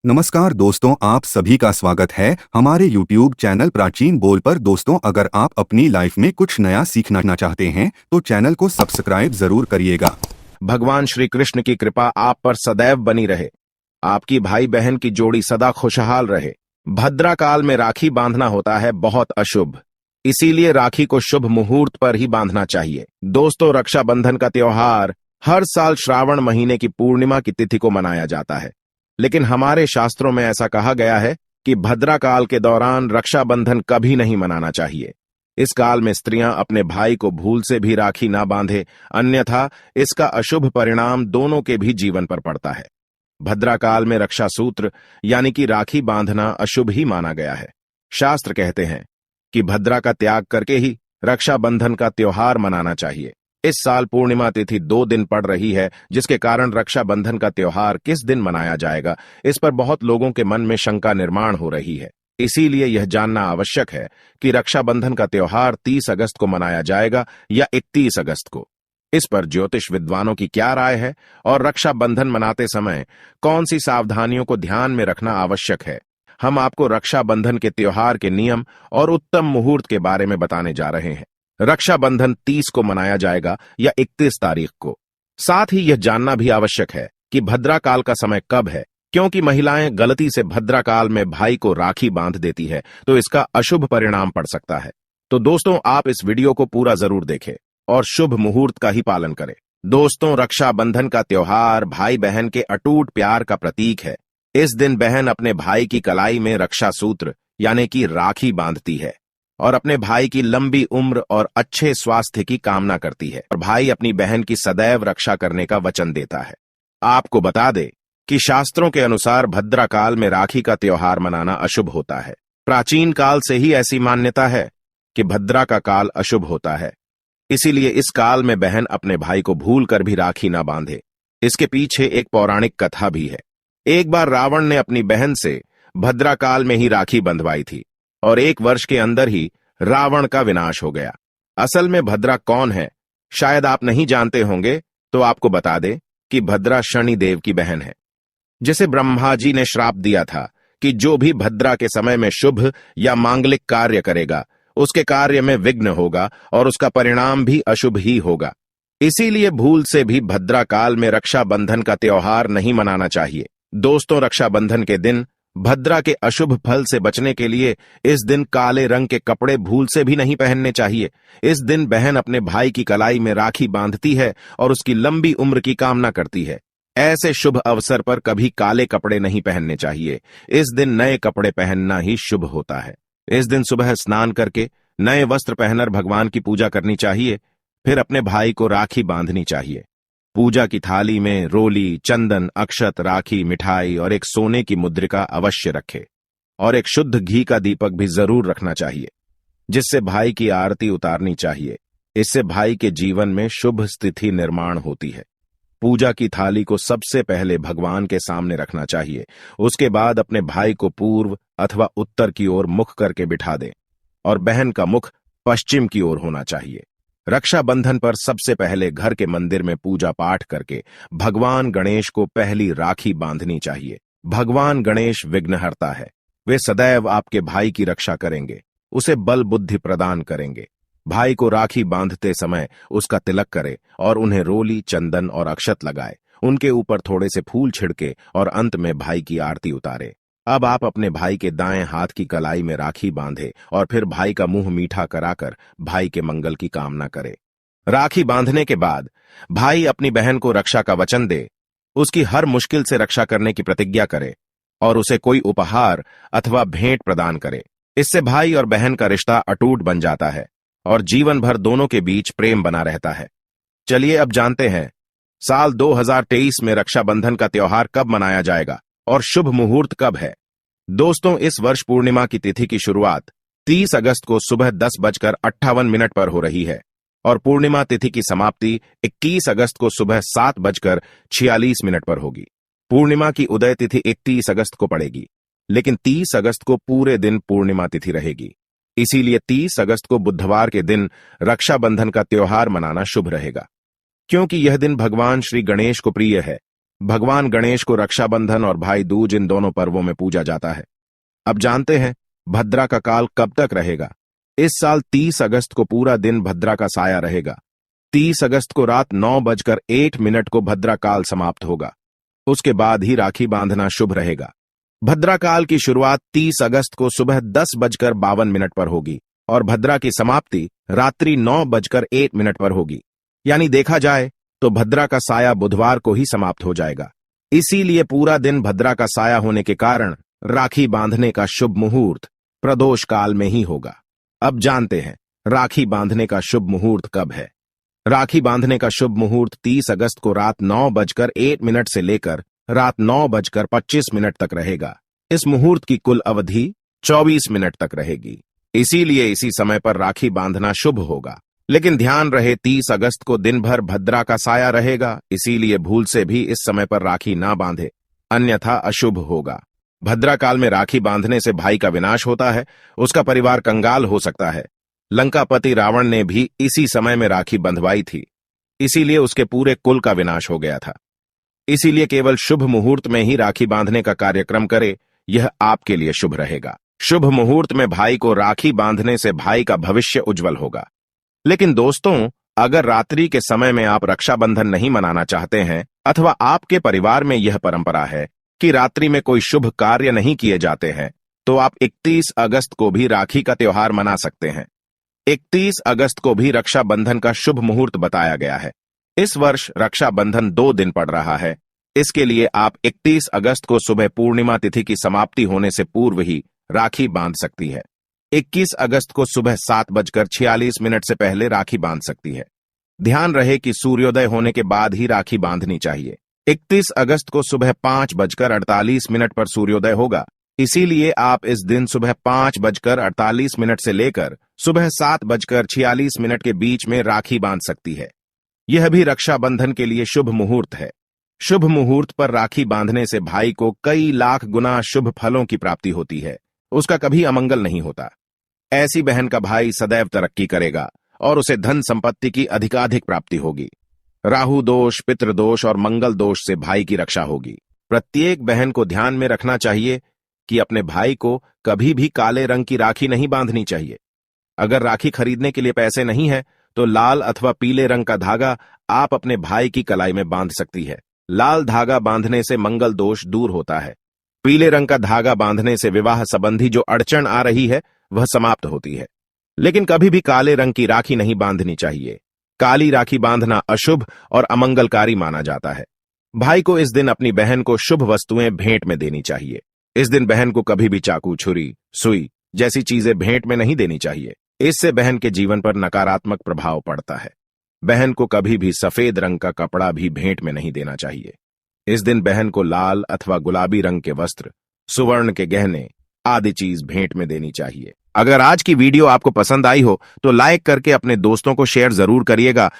नमस्कार दोस्तों, आप सभी का स्वागत है हमारे YouTube चैनल प्राचीन बोल पर। दोस्तों, अगर आप अपनी लाइफ में कुछ नया सीखना चाहते हैं तो चैनल को सब्सक्राइब जरूर करिएगा। भगवान श्री कृष्ण की कृपा आप पर सदैव बनी रहे। आपकी भाई बहन की जोड़ी सदा खुशहाल रहे। भद्रा काल में राखी बांधना होता है बहुत अशुभ, इसीलिए राखी को शुभ मुहूर्त पर ही बांधना चाहिए। दोस्तों, रक्षाबंधन का त्योहार हर साल श्रावण महीने की पूर्णिमा की तिथि को मनाया जाता है, लेकिन हमारे शास्त्रों में ऐसा कहा गया है कि भद्रा काल के दौरान रक्षाबंधन कभी नहीं मनाना चाहिए। इस काल में स्त्रियां अपने भाई को भूल से भी राखी ना बांधे, अन्यथा इसका अशुभ परिणाम दोनों के भी जीवन पर पड़ता है। भद्रा काल में रक्षा सूत्र यानी कि राखी बांधना अशुभ ही माना गया है। शास्त्र कहते हैं कि भद्रा का त्याग करके ही रक्षाबंधन का त्योहार मनाना चाहिए। इस साल पूर्णिमा तिथि 2 दिन पड़ रही है, जिसके कारण रक्षाबंधन का त्योहार किस दिन मनाया जाएगा, इस पर बहुत लोगों के मन में शंका निर्माण हो रही है। इसीलिए यह जानना आवश्यक है कि रक्षाबंधन का त्योहार 30 अगस्त को मनाया जाएगा या 31 अगस्त को। इस पर ज्योतिष विद्वानों की क्या राय है और रक्षाबंधन मनाते समय कौन सी सावधानियों को ध्यान में रखना आवश्यक है, हम आपको रक्षाबंधन के त्योहार के नियम और उत्तम मुहूर्त के बारे में बताने जा रहे हैं। रक्षाबंधन 30 को मनाया जाएगा या 31 तारीख को। साथ ही यह जानना भी आवश्यक है कि भद्रा काल का समय कब है, क्योंकि महिलाएं गलती से भद्रा काल में भाई को राखी बांध देती है तो इसका अशुभ परिणाम पड़ सकता है। तो दोस्तों, आप इस वीडियो को पूरा जरूर देखें और शुभ मुहूर्त का ही पालन करें। दोस्तों, रक्षाबंधन का त्योहार भाई बहन के अटूट प्यार का प्रतीक है। इस दिन बहन अपने भाई की कलाई में रक्षा सूत्र यानी कि राखी बांधती है और अपने भाई की लंबी उम्र और अच्छे स्वास्थ्य की कामना करती है, और भाई अपनी बहन की सदैव रक्षा करने का वचन देता है। आपको बता दे कि शास्त्रों के अनुसार भद्रा काल में राखी का त्योहार मनाना अशुभ होता है। प्राचीन काल से ही ऐसी मान्यता है कि भद्रा का काल अशुभ होता है, इसीलिए इस काल में बहन अपने भाई को भूल कर भी राखी ना बांधे। इसके पीछे एक पौराणिक कथा भी है। एक बार रावण ने अपनी बहन से भद्रा काल में ही राखी बंधवाई थी और 1 वर्ष के अंदर ही रावण का विनाश हो गया। असल में भद्रा कौन है, शायद आप नहीं जानते होंगे, तो आपको बता दे कि भद्रा शनि देव की बहन है, जिसे ब्रह्मा जी ने श्राप दिया था कि जो भी भद्रा के समय में शुभ या मांगलिक कार्य करेगा उसके कार्य में विघ्न होगा और उसका परिणाम भी अशुभ ही होगा। इसीलिए भूल से भी भद्रा काल में रक्षाबंधन का त्योहार नहीं मनाना चाहिए। दोस्तों, रक्षाबंधन के दिन भद्रा के अशुभ फल से बचने के लिए इस दिन काले रंग के कपड़े भूल से भी नहीं पहनने चाहिए। इस दिन बहन अपने भाई की कलाई में राखी बांधती है और उसकी लंबी उम्र की कामना करती है। ऐसे शुभ अवसर पर कभी काले कपड़े नहीं पहनने चाहिए। इस दिन नए कपड़े पहनना ही शुभ होता है। इस दिन सुबह स्नान करके नए वस्त्र पहनकर भगवान की पूजा करनी चाहिए, फिर अपने भाई को राखी बांधनी चाहिए। पूजा की थाली में रोली, चंदन, अक्षत, राखी, मिठाई और एक सोने की मुद्रिका अवश्य रखे और एक शुद्ध घी का दीपक भी जरूर रखना चाहिए, जिससे भाई की आरती उतारनी चाहिए। इससे भाई के जीवन में शुभ स्थिति निर्माण होती है। पूजा की थाली को सबसे पहले भगवान के सामने रखना चाहिए। उसके बाद अपने भाई को पूर्व अथवा उत्तर की ओर मुख करके बिठा दें और बहन का मुख पश्चिम की ओर होना चाहिए। रक्षाबंधन पर सबसे पहले घर के मंदिर में पूजा पाठ करके भगवान गणेश को पहली राखी बांधनी चाहिए। भगवान गणेश विघ्नहर्ता है, वे सदैव आपके भाई की रक्षा करेंगे, उसे बल बुद्धि प्रदान करेंगे। भाई को राखी बांधते समय उसका तिलक करे और उन्हें रोली, चंदन और अक्षत लगाए, उनके ऊपर थोड़े से फूल छिड़के और अंत में भाई की आरती उतारे। अब आप अपने भाई के दाएं हाथ की कलाई में राखी बांधे और फिर भाई का मुंह मीठा कराकर भाई के मंगल की कामना करे। राखी बांधने के बाद भाई अपनी बहन को रक्षा का वचन दे, उसकी हर मुश्किल से रक्षा करने की प्रतिज्ञा करे और उसे कोई उपहार अथवा भेंट प्रदान करे। इससे भाई और बहन का रिश्ता अटूट बन जाता है और जीवन भर दोनों के बीच प्रेम बना रहता है। चलिए अब जानते हैं साल 2023 में रक्षाबंधन का त्योहार कब मनाया जाएगा और शुभ मुहूर्त कब है। दोस्तों, इस वर्ष पूर्णिमा की तिथि की शुरुआत 30 अगस्त को सुबह 10:58 पर हो रही है और पूर्णिमा तिथि की समाप्ति 21 अगस्त को सुबह 7:46 पर होगी। पूर्णिमा की उदय तिथि 31 अगस्त को पड़ेगी, लेकिन 30 अगस्त को पूरे दिन पूर्णिमा तिथि रहेगी। इसीलिए 30 अगस्त को बुधवार के दिन रक्षाबंधन का त्योहार मनाना शुभ रहेगा, क्योंकि यह दिन भगवान श्री गणेश को प्रिय है। भगवान गणेश को रक्षाबंधन और भाई दूज इन दोनों पर्वों में पूजा जाता है। अब जानते हैं भद्रा का काल कब तक रहेगा। इस साल 30 अगस्त को पूरा दिन भद्रा का साया रहेगा। 30 अगस्त को रात 9:08 को भद्रा काल समाप्त होगा। उसके बाद ही राखी बांधना शुभ रहेगा। भद्रा काल की शुरुआत 30 अगस्त को सुबह 10:52 पर होगी और भद्रा की समाप्ति रात्रि 9:01 पर होगी। यानी देखा जाए तो भद्रा का साया बुधवार को ही समाप्त हो जाएगा। इसीलिए पूरा दिन भद्रा का साया होने के कारण राखी बांधने का शुभ मुहूर्त प्रदोष काल में ही होगा। अब जानते हैं राखी बांधने का शुभ मुहूर्त कब है। राखी बांधने का शुभ मुहूर्त 30 अगस्त को रात 9:01 से लेकर रात 9:25 तक रहेगा। इस मुहूर्त की कुल अवधि 24 मिनट तक रहेगी। इसीलिए इसी समय पर राखी बांधना शुभ होगा। लेकिन ध्यान रहे 30 अगस्त को दिन भर भद्रा का साया रहेगा, इसीलिए भूल से भी इस समय पर राखी ना बांधे, अन्यथा अशुभ होगा। भद्रा काल में राखी बांधने से भाई का विनाश होता है, उसका परिवार कंगाल हो सकता है। लंकापति रावण ने भी इसी समय में राखी बंधवाई थी, इसीलिए उसके पूरे कुल का विनाश हो गया था। इसीलिए केवल शुभ मुहूर्त में ही राखी बांधने का कार्यक्रम करे, यह आपके लिए शुभ रहेगा। शुभ मुहूर्त में भाई को राखी बांधने से भाई का भविष्य उज्जवल होगा। लेकिन दोस्तों, अगर रात्रि के समय में आप रक्षाबंधन नहीं मनाना चाहते हैं अथवा आपके परिवार में यह परंपरा है कि रात्रि में कोई शुभ कार्य नहीं किए जाते हैं, तो आप 31 अगस्त को भी राखी का त्योहार मना सकते हैं। 31 अगस्त को भी रक्षाबंधन का शुभ मुहूर्त बताया गया है। इस वर्ष रक्षाबंधन 2 दिन पड़ रहा है। इसके लिए आप 31 अगस्त को सुबह पूर्णिमा तिथि की समाप्ति होने से पूर्व ही राखी बांध सकती है। 21 अगस्त को सुबह 7:46 से पहले राखी बांध सकती है। ध्यान रहे कि सूर्योदय होने के बाद ही राखी बांधनी चाहिए। 31 अगस्त को सुबह 5:48 पर सूर्योदय होगा, इसीलिए आप इस दिन सुबह 5:48 से लेकर सुबह 7:46 के बीच में राखी बांध सकती है। यह भी रक्षाबंधन के लिए शुभ मुहूर्त है। शुभ मुहूर्त पर राखी बांधने से भाई को कई लाख गुना शुभ फलों की प्राप्ति होती है, उसका कभी अमंगल नहीं होता। ऐसी बहन का भाई सदैव तरक्की करेगा और उसे धन संपत्ति की अधिकाधिक प्राप्ति होगी। राहु दोष, पितृ दोष और मंगल दोष से भाई की रक्षा होगी। प्रत्येक बहन को ध्यान में रखना चाहिए कि अपने भाई को कभी भी काले रंग की राखी नहीं बांधनी चाहिए। अगर राखी खरीदने के लिए पैसे नहीं है तो लाल अथवा पीले रंग का धागा आप अपने भाई की कलाई में बांध सकती है। लाल धागा बांधने से मंगल दोष दूर होता है। पीले रंग का धागा बांधने से विवाह संबंधी जो अड़चन आ रही है वह समाप्त होती है। लेकिन कभी भी काले रंग की राखी नहीं बांधनी चाहिए। काली राखी बांधना अशुभ और अमंगलकारी माना जाता है। भाई को इस दिन अपनी बहन को शुभ वस्तुएं भेंट में देनी चाहिए। इस दिन बहन को कभी भी चाकू, छुरी, सुई जैसी चीजें भेंट में नहीं देनी चाहिए। इससे बहन के जीवन पर नकारात्मक प्रभाव पड़ता है। बहन को कभी भी सफेद रंग का कपड़ा भी भेंट में नहीं देना चाहिए। इस दिन बहन को लाल अथवा गुलाबी रंग के वस्त्र, सुवर्ण के गहने आदि चीज भेंट में देनी चाहिए। अगर आज की वीडियो आपको पसंद आई हो तो लाइक करके अपने दोस्तों को शेयर जरूर करिएगा